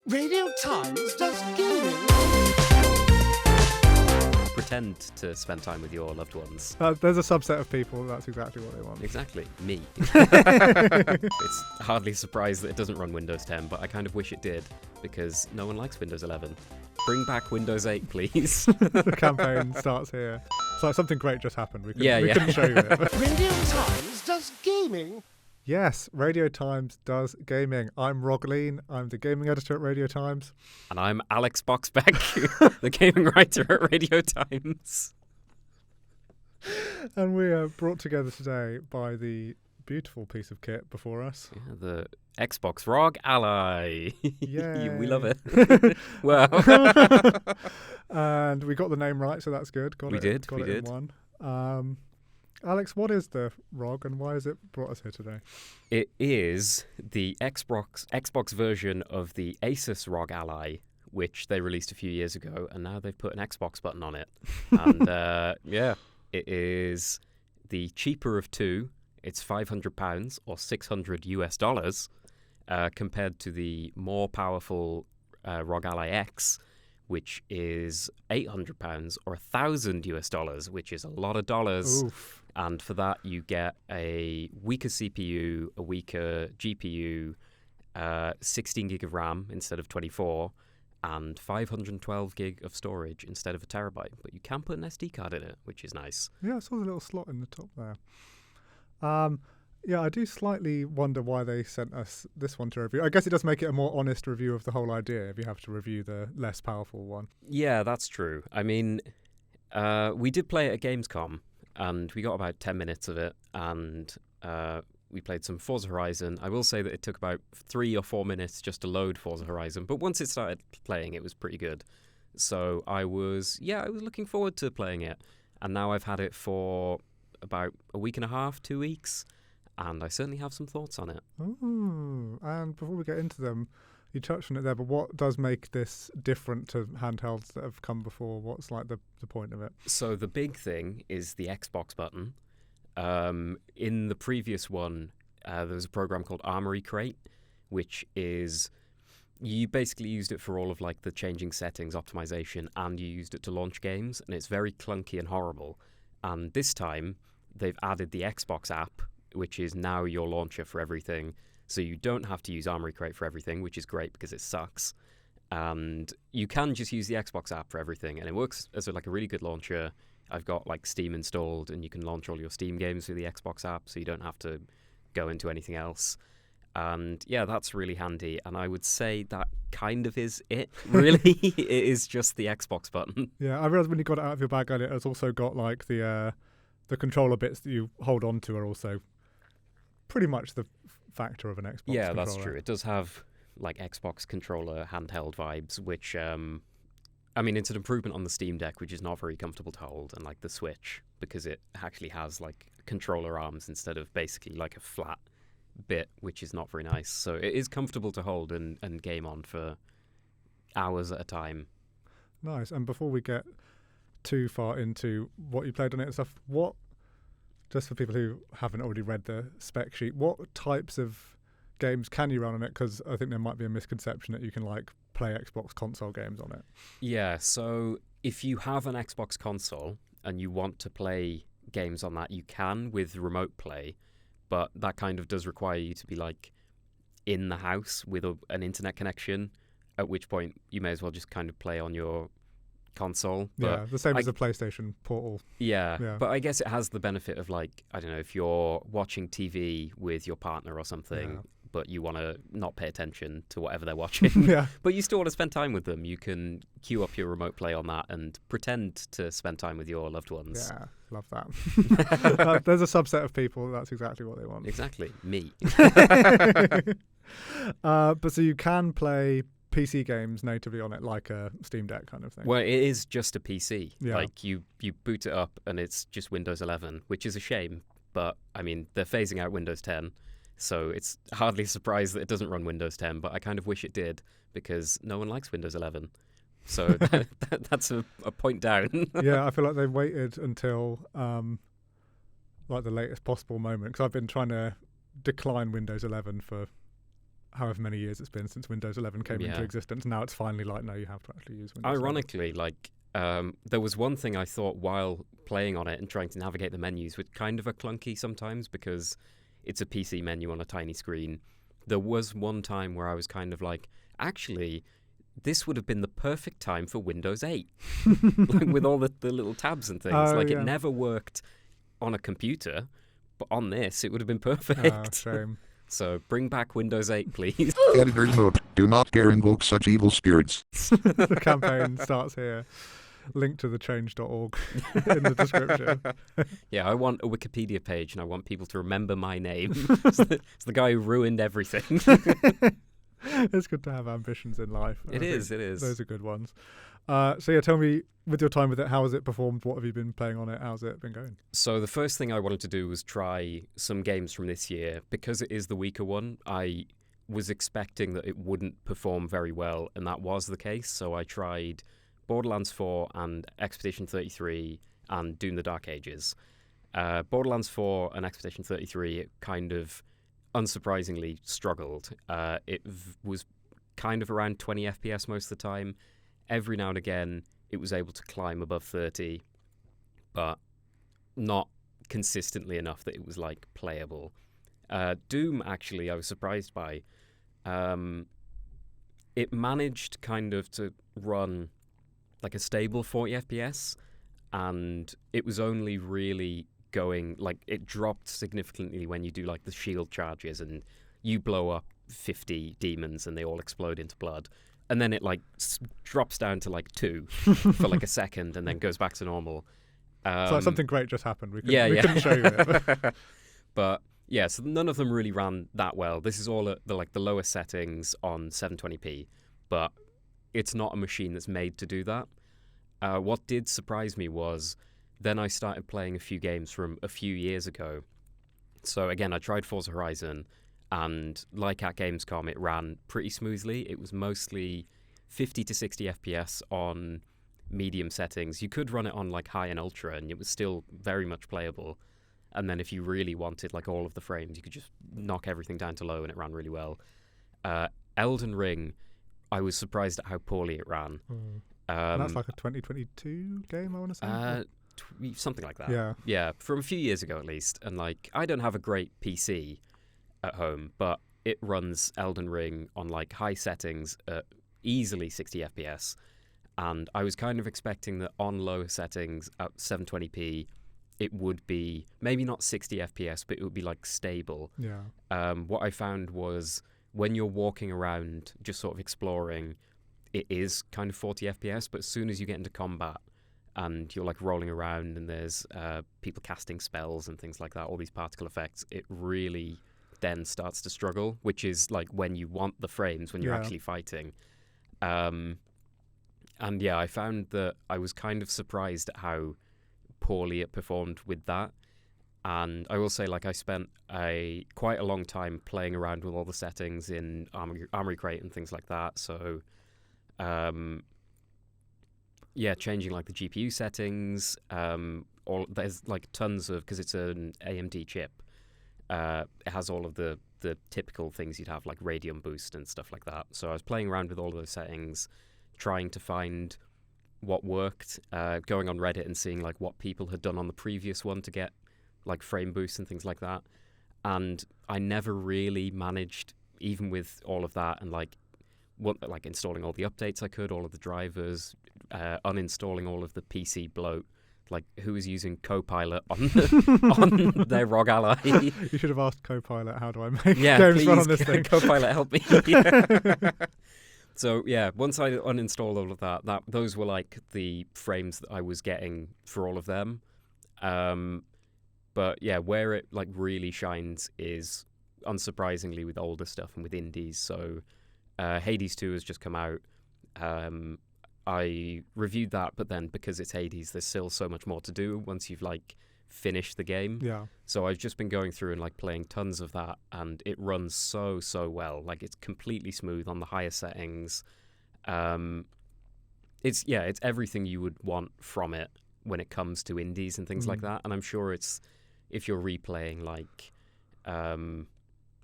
Radio Times does gaming. Pretend to spend time with your loved ones. There's a subset of people that's exactly what they want. Exactly, me. It's hardly a surprise that it doesn't run Windows 10, but I kind of wish it did, because no one likes Windows 11. Bring back Windows 8, please. The campaign starts here. It's like something great just happened. We couldn't show you it. Radio Times does gaming. Yes, Radio Times does gaming. I'm Rog Ally. I'm the gaming editor at Radio Times. And I'm Alex Boxbeck, the gaming writer at Radio Times. And we are brought together today by the beautiful piece of kit before us. Yeah, the Xbox Rog Ally. Yay. We love it. Well. And we got the name right, so that's good. Got We it did. in one. Alex, what is the ROG and why has it brought us here today? It is the Xbox version of the ASUS Rog Ally, which they released a few years ago, and now they've put an Xbox button on it. And yeah, it is the cheaper of two. It's £500 or $600 compared to the more powerful Rog Ally X, which is £800 or $1,000, which is a lot of dollars. Oof. And for that, you get a weaker CPU, a weaker GPU, 16 gig of RAM instead of 24, and 512 gig of storage instead of a terabyte. But you can put an SD card in it, which is nice. Yeah, I saw the little slot in the top there. Yeah, I do slightly wonder why they sent us this one to review. I guess it does make it a more honest review of the whole idea if you have to review the less powerful one. Yeah, that's true. I mean, we did play it at Gamescom, and we got about 10 minutes of it, and we played some Forza Horizon. I will say that it took about 3 or 4 minutes just to load Forza Horizon, but once it started playing, it was pretty good. So I was looking forward to playing it, and now I've had it for about a week and a half, 2 weeks, and I certainly have some thoughts on it. Ooh, and before we get into them, you touched on it there, but what does make this different to handhelds that have come before? What's like the point of it? So the big thing is the Xbox button. In the previous one, there was a program called Armory Crate, which is you basically used it for all of like the changing settings, optimization, and you used it to launch games, and it's very clunky and horrible. And this time, they've added the Xbox app, which is now your launcher for everything. So you don't have to use Armory Crate for everything, which is great because it sucks. And you can just use the Xbox app for everything, and it works as a really good launcher. I've got like Steam installed, and you can launch all your Steam games through the Xbox app, so you don't have to go into anything else. And yeah, that's really handy. And I would say that kind of is it, really. It is just the Xbox button. Yeah, I realised when you got it out of your bag earlier, it's also got like the controller bits that you hold on to are also pretty much the factor of an Xbox controller. That's true. It does have like Xbox controller handheld vibes, which I mean, it's an improvement on the Steam Deck, which is not very comfortable to hold, and like the Switch, because it actually has like controller arms instead of basically like a flat bit, which is not very nice. So it is comfortable to hold and game on for hours at a time. Nice. And before we get too far into what you played on it and stuff, just for people who haven't already read the spec sheet, what types of games can you run on it? Because I think there might be a misconception that you can like play Xbox console games on it. Yeah, so if you have an Xbox console and you want to play games on that, you can with remote play, but that kind of does require you to be like in the house with an internet connection, at which point you may as well just kind of play on your console. But yeah, the same as the PlayStation Portal. Yeah, but I guess it has the benefit of like, I don't know, if you're watching TV with your partner or something, but you want to not pay attention to whatever they're watching, but you still want to spend time with them, you can queue up your remote play on that and pretend to spend time with your loved ones. Yeah, love that. There's a subset of people that's exactly what they want. Exactly, me. But so you can play PC games natively on it, like a Steam Deck kind of thing. Well, it is just a PC. Yeah. Like you boot it up and it's just Windows 11, which is a shame. But I mean, they're phasing out Windows 10, so it's hardly a surprise that it doesn't run Windows 10. But I kind of wish it did, because no one likes Windows 11. So that's a point down. Yeah, I feel like they've waited until like the latest possible moment, because I've been trying to decline Windows 11 for however many years it's been since Windows 11 came into existence. Now it's finally like, no, you have to actually use Windows 11. Ironically, like, there was one thing I thought while playing on it and trying to navigate the menus, which kind of are clunky sometimes because it's a PC menu on a tiny screen. There was one time where I was kind of like, actually, this would have been the perfect time for Windows 8, like, with all the little tabs and things. It never worked on a computer, but on this, it would have been perfect. Shame. So bring back Windows 8, please. Editor's note, do not dare invoke such evil spirits. The campaign starts here. Link to the change.org in the description. Yeah, I want a Wikipedia page and I want people to remember my name. It's the guy who ruined everything. It's good to have ambitions in life. It is. Those are good ones. So tell me, with your time with it, how has it performed? What have you been playing on it? How's it been going? So the first thing I wanted to do was try some games from this year. Because it is the weaker one, I was expecting that it wouldn't perform very well, and that was the case. So I tried Borderlands 4 and Expedition 33 and Doom the Dark Ages. Borderlands 4 and Expedition 33, it kind of unsurprisingly struggled. It was kind of around 20 FPS most of the time. Every now and again, it was able to climb above 30, but not consistently enough that it was, like, playable. Doom, actually, I was surprised by. It managed kind of to run like a stable 40 FPS, and it was only really going, like, it dropped significantly when you do, like, the shield charges and you blow up 50 demons and they all explode into blood. And then it, like, drops down to, like, 2 for, like, a second and then goes back to normal. So something great just happened. We couldn't show you it. But, yeah, so none of them really ran that well. This is all at the lowest settings on 720p. But it's not a machine that's made to do that. What did surprise me was then I started playing a few games from a few years ago. So, again, I tried Forza Horizon. And like at Gamescom, it ran pretty smoothly. It was mostly 50 to 60 FPS on medium settings. You could run it on, like, high and ultra, and it was still very much playable. And then if you really wanted, like, all of the frames, you could just knock everything down to low, and it ran really well. Elden Ring, I was surprised at how poorly it ran. And that's like a 2022 game, I want to say? Something like that. Yeah, from a few years ago at least. And, like, I don't have a great PC at home, but it runs Elden Ring on, like, high settings at easily 60 FPS, and I was kind of expecting that on low settings at 720p it would be maybe not 60 FPS, but it would be, like, stable. What I found was when you're walking around just sort of exploring, it is kind of 40 FPS, but as soon as you get into combat and you're, like, rolling around and there's people casting spells and things like that, all these particle effects, it really then starts to struggle, which is, like, when you want the frames, when you're actually fighting. And yeah, I found that I was kind of surprised at how poorly it performed with that. And I will say, like, I spent quite a long time playing around with all the settings in Armory Crate and things like that. So, yeah, changing, like, the GPU settings. There's, like, tons of, because it's an AMD chip. It has all of the typical things you'd have, like Radeon boost and stuff like that. So I was playing around with all those settings, trying to find what worked, going on Reddit and seeing, like, what people had done on the previous one to get, like, frame boosts and things like that. And I never really managed, even with all of that and, like, installing all the updates I could, all of the drivers, uninstalling all of the PC bloat. Like, who was using Copilot on their Rog Ally? You should have asked Copilot, how do I make games please, run on this thing? Copilot, help me. So, yeah, once I uninstalled all of that, those were, like, the frames that I was getting for all of them. But, yeah, where it, like, really shines is, unsurprisingly, with older stuff and with indies. So, Hades 2 has just come out. I reviewed that, but then because it's Hades, there's still so much more to do once you've, like, finished the game. Yeah. So I've just been going through and, like, playing tons of that, and it runs so well. Like, it's completely smooth on the higher settings. It's everything you would want from it when it comes to indies and things like that. And I'm sure it's, if you're replaying, like,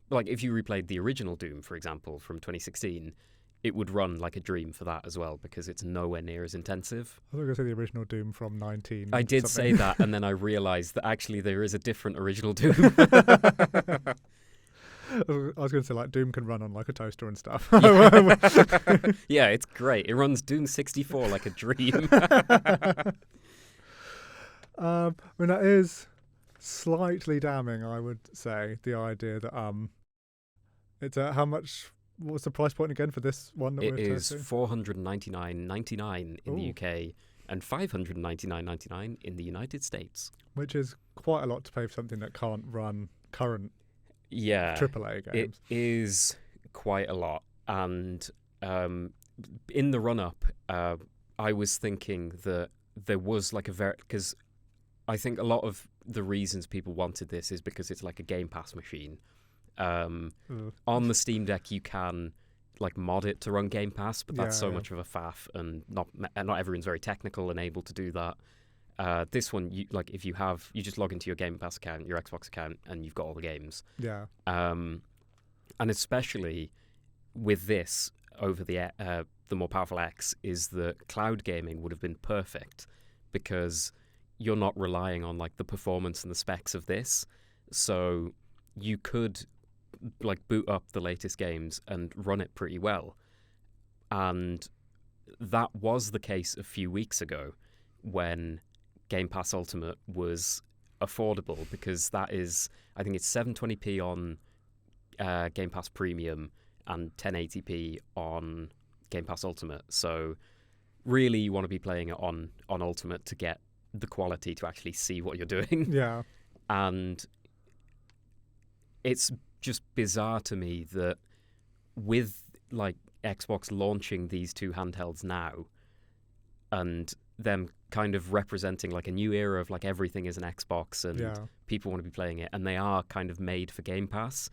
like if you replayed the original Doom, for example, from 2016, it would run like a dream for that as well because it's nowhere near as intensive. I was going to say the original Doom from 19. I did say something. that, and then I realised that actually there is a different original Doom. I was going to say, like, Doom can run on, like, a toaster and stuff. Yeah, it's great. It runs Doom 64 like a dream. I mean, that is slightly damning, I would say, the idea that it's how much. What was the price point again for this one that It we're is testing? $499.99 in the Ooh. UK and $599.99 in the United States. Which is quite a lot to pay for something that can't run current Yeah, AAA games. it is quite a lot. And in the run-up, I was thinking that there was like because I think a lot of the reasons people wanted this is because it's like a Game Pass machine. On the Steam Deck, you can like mod it to run Game Pass, but that's so much of a faff, and not everyone's very technical and able to do that. This one, you just log into your Game Pass account, your Xbox account, and you've got all the games. Yeah. And especially with this over the more powerful X, is that cloud gaming would have been perfect because you're not relying on like the performance and the specs of this, so you could like boot up the latest games and run it pretty well. And that was the case a few weeks ago when Game Pass Ultimate was affordable, because that is, I think it's 720p on Game Pass Premium and 1080p on Game Pass Ultimate. So really you want to be playing it on Ultimate to get the quality to actually see what you're doing. Yeah. And it's just bizarre to me that with like Xbox launching these two handhelds now and them kind of representing like a new era of like everything is an Xbox and people want to be playing it, and they are kind of made for Game Pass,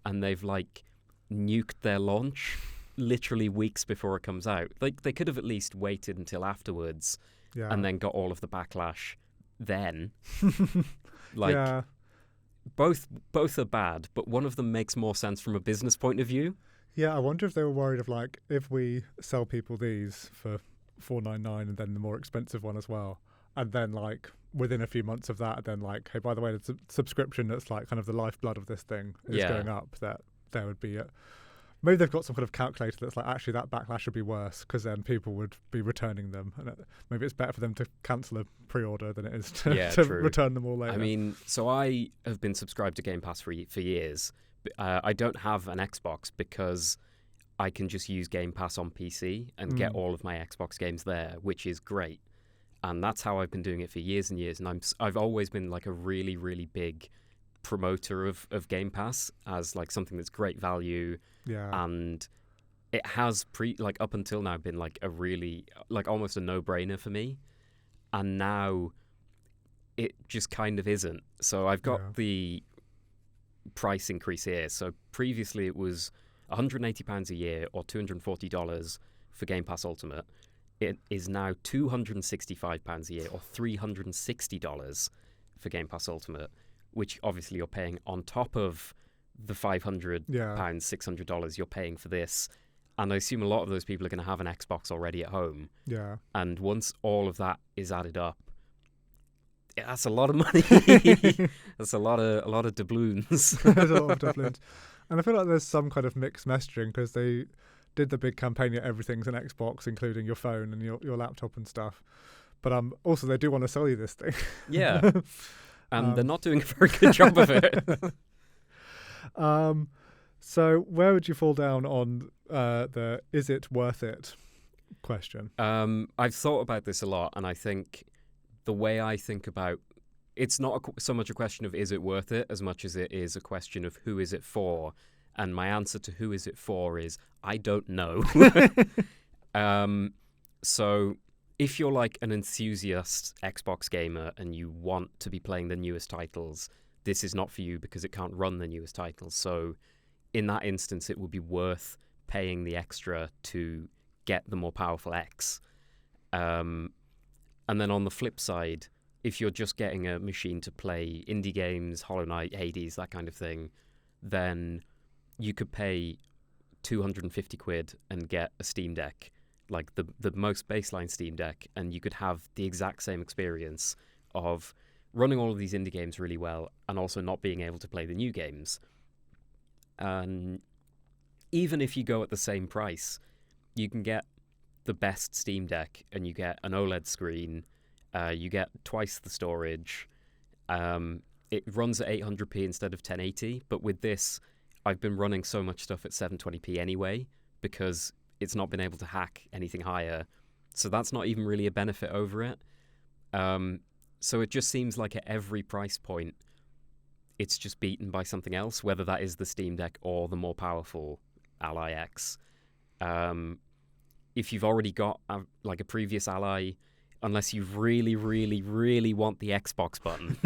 and they've like nuked their launch literally weeks before it comes out. Like they could have at least waited until afterwards and then got all of the backlash then. Like both are bad, but one of them makes more sense from a business point of view. Yeah, I wonder if they were worried of like, if we sell people these for $499 and then the more expensive one as well, and then like within a few months of that, then like, hey, by the way, the subscription that's like kind of the lifeblood of this thing is going up, that there would be maybe they've got some kind of calculator that's like, actually that backlash would be worse because then people would be returning them, and maybe it's better for them to cancel a pre-order than it is to return them all later. I mean, so I have been subscribed to Game Pass for years. I don't have an Xbox because I can just use Game Pass on PC and get all of my Xbox games there, which is great. And that's how I've been doing it for years and years. And I've always been like a really, really big promoter of Game Pass as like something that's great value. Yeah. And it has up until now been like a really, like almost a no-brainer for me. And now it just kind of isn't. So I've got the price increase here. So previously it was £180 a year or $240 for Game Pass Ultimate. It is now £265 a year or $360 for Game Pass Ultimate, which obviously you're paying on top of the £500, $600 you're paying for this. And I assume a lot of those people are going to have an Xbox already at home. Yeah. And once all of that is added up, that's a lot of money. That's a lot of doubloons. There's a lot of doubloons. And I feel like there's some kind of mixed messaging because they did the big campaign that everything's an Xbox, including your phone and your laptop and stuff. But also they do want to sell you this thing. Yeah. And they're not doing a very good job of it. So where would you fall down on the is it worth it question? I've thought about this a lot, and I think the way I think about it's not so much a question of is it worth it as much as it is a question of who is it for. And my answer to who is it for is I don't know. So if you're like an enthusiast Xbox gamer and you want to be playing the newest titles, this is not for you because it can't run the newest titles. So in that instance, it would be worth paying the extra to get the more powerful X. And then on the flip side, if you're just getting a machine to play indie games, Hollow Knight, Hades, that kind of thing, then you could pay 250 quid and get a Steam Deck, like the most baseline Steam Deck, and you could have the exact same experience of running all of these indie games really well and also not being able to play the new games. And even if you go at the same price, you can get the best Steam Deck and you get an OLED screen, you get twice the storage, it runs at 800p instead of 1080, but with this, I've been running so much stuff at 720p anyway because it's not been able to hack anything higher, so that's not even really a benefit over it. So it just seems like at every price point, it's just beaten by something else, whether that is the Steam Deck or the more powerful Ally X. If you've already got like a previous Ally, unless you really, really, really want the Xbox button,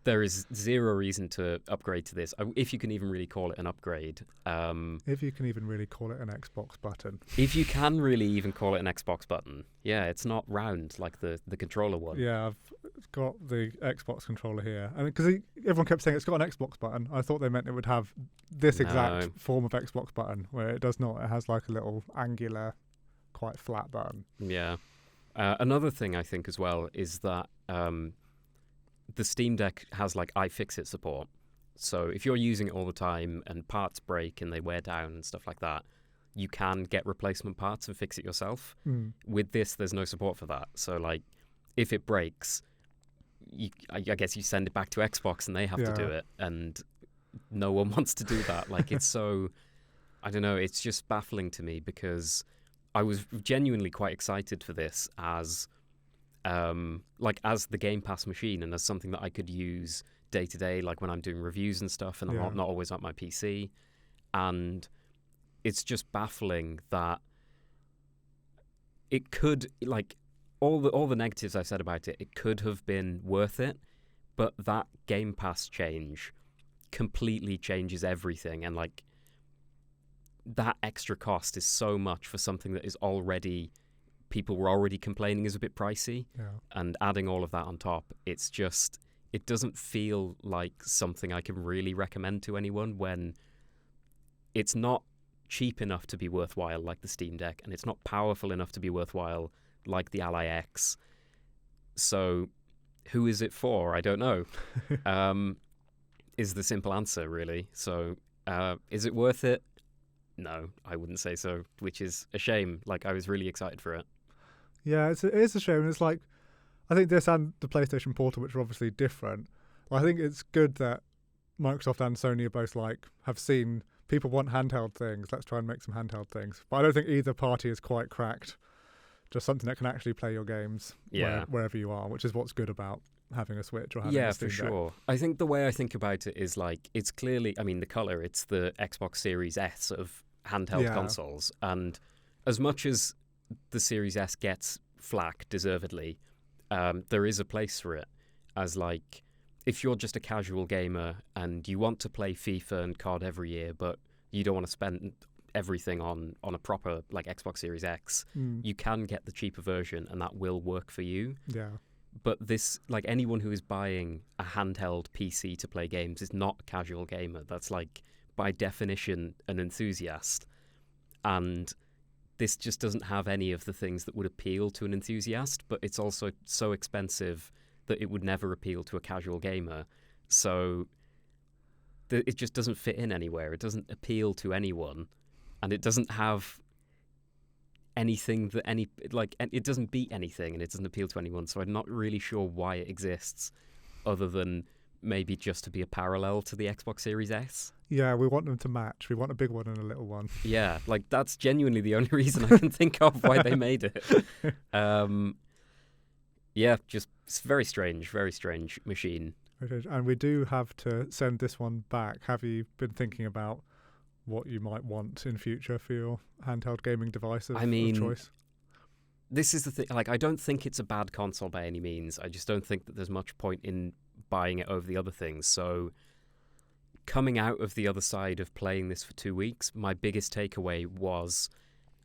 there is zero reason to upgrade to this, if you can even really call it an upgrade. If you can even really call it an Xbox button. If you can really even call it an Xbox button. Yeah, it's not round like the controller one. Yeah, I've got the Xbox controller here. I mean, because everyone kept saying it's got an Xbox button. I thought they meant it would have this exact form of Xbox button, where it does not. It has like a little angular, quite flat button. Yeah. Another thing I think as well is that the Steam Deck has like iFixit support. So if you're using it all the time and parts break and they wear down and stuff like that, you can get replacement parts and fix it yourself. With this, there's no support for that. So like, if it breaks, I guess you send it back to Xbox and they have to do it. And no one wants to do that. Like, it's so, I don't know, it's just baffling to me because I was genuinely quite excited for this as the Game Pass machine and as something that I could use day to day, like when I'm doing reviews and stuff, and I'm not always on my PC. And it's just baffling that it could, like, all the negatives I've said about it, it could have been worth it, but that Game Pass change completely changes everything, and like that extra cost is so much for something that is already, people were already complaining is a bit pricey, and adding all of that on top, it's just, it doesn't feel like something I can really recommend to anyone when it's not cheap enough to be worthwhile like the Steam Deck, and it's not powerful enough to be worthwhile like the Ally X. So who is it for? I don't know. Is the simple answer, really. So is it worth it? No, I wouldn't say so, which is a shame. Like, I was really excited for it. Yeah, it is a shame. It's like, I think this and the PlayStation Portal, which are obviously different, I think it's good that Microsoft and Sony are both like, have seen people want handheld things, let's try and make some handheld things. But I don't think either party is quite cracked. Just something that can actually play your games wherever you are, which is what's good about having a Switch or having a Steam Deck. Yeah, for sure. I think the way I think about it is like, it's clearly, I mean, the colour, it's the Xbox Series S of handheld consoles. And as much as the Series S gets flack, deservedly, there is a place for it. As like, if you're just a casual gamer and you want to play FIFA and COD every year, but you don't want to spend everything on a proper like Xbox Series X, you can get the cheaper version and that will work for you. Yeah. But this, like, anyone who is buying a handheld PC to play games is not a casual gamer. That's like, by definition, an enthusiast. And this just doesn't have any of the things that would appeal to an enthusiast, but it's also so expensive that it would never appeal to a casual gamer. So it just doesn't fit in anywhere. It doesn't appeal to anyone. And it doesn't have anything that it doesn't beat anything, and it doesn't appeal to anyone. So I'm not really sure why it exists, other than maybe just to be a parallel to the Xbox Series S. Yeah, we want them to match. We want a big one and a little one. Yeah, like that's genuinely the only reason I can think of why they made it. Yeah, just it's very strange machine. And we do have to send this one back. Have you been thinking about what you might want in future for your handheld gaming device of choice? This is the thing. Like, I don't think it's a bad console by any means. I just don't think that there's much point in buying it over the other things. So coming out of the other side of playing this for 2 weeks, my biggest takeaway was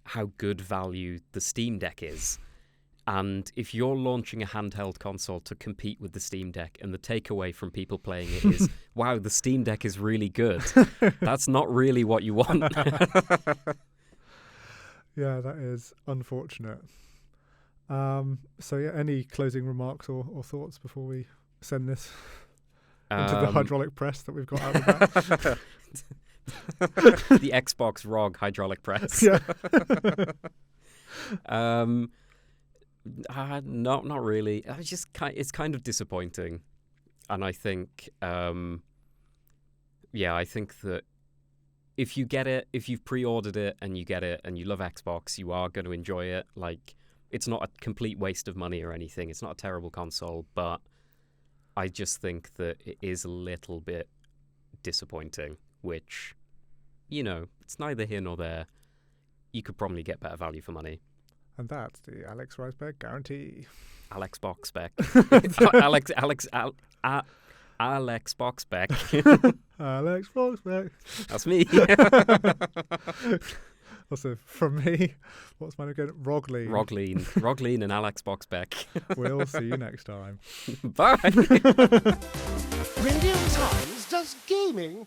how good value the Steam Deck is. And if you're launching a handheld console to compete with the Steam Deck, and the takeaway from people playing it is, wow, the Steam Deck is really good, that's not really what you want. Yeah, that is unfortunate. So yeah, any closing remarks or thoughts before we send this into the hydraulic press that we've got out of that? The Xbox ROG hydraulic press. Yeah. Not really. It's kind of disappointing, and I think, I think that if you get it, if you've pre-ordered it and you get it and you love Xbox, you are going to enjoy it. Like, it's not a complete waste of money or anything. It's not a terrible console, but I just think that it is a little bit disappointing, which, it's neither here nor there. You could probably get better value for money. And that's the Alex Raisbeck guarantee. Alex Boxbeck. Alex Boxbeck. Alex Boxbeck. That's me. Also, from me, what's mine again? Rogleen. Rogleen and Alex Boxbeck. We'll see you next time. Bye. Radio Times does gaming